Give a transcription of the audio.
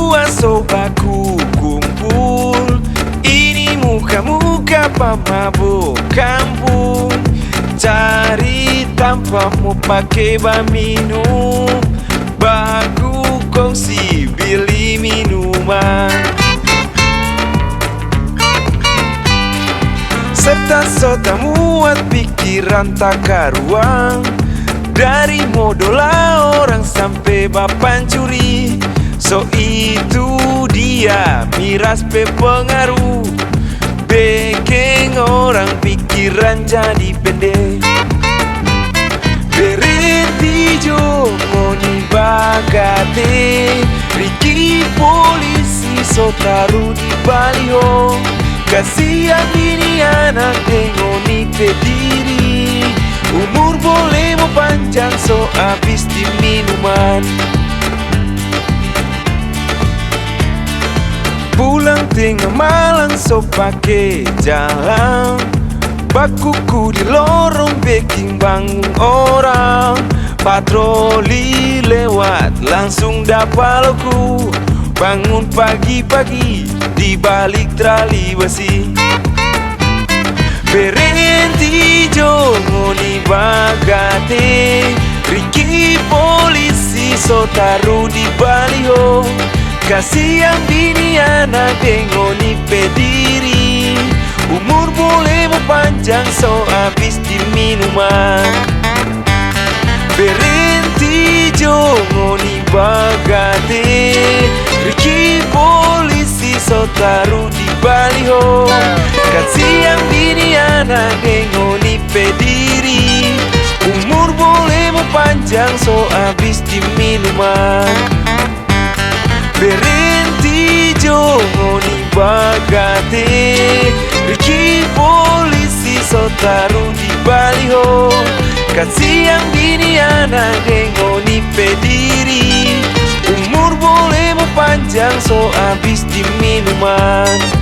berdua sobaku kumpul. Ini muka-muka pemabuk kampung. Cari tanpa mau pakai minum. Baku kongsi beli minuman. Serta sota muat pikiran tak karuang. Dari modola orang sampai bapan curi. So itu dia miras pengaruh. Bikin orang pikiran jadi pendek. Berhenti jo ngoni bagate. Riki polisi so taruh di baliho. Kasihan ini anak ngoni pediri. Umur boleh mau panjang so habis di minuman. Pulang tengah malam so pake jalan. Bakuku di lorong baking bangun orang. Patroli lewat langsung dapat loku. Bangun pagi-pagi di balik trali besi. Berhenti jo ngoni bagate. Riki polisi so taruh di baliho. Kasihan bini anak ngoni pediri. Umur boleh mau panjang so habis di minuman. Berhenti jo ngoni bagate. Riki polisi so taruh di baliho. Kasihan bini anak ngoni pediri. Umur boleh mau panjang so habis di minuman. Berhenti jo ngoni bagate. Riki polisi so taruh di baliho. Kasihan bini anak ngoni pediri. Umur boleh mau panjang so habis di minuman.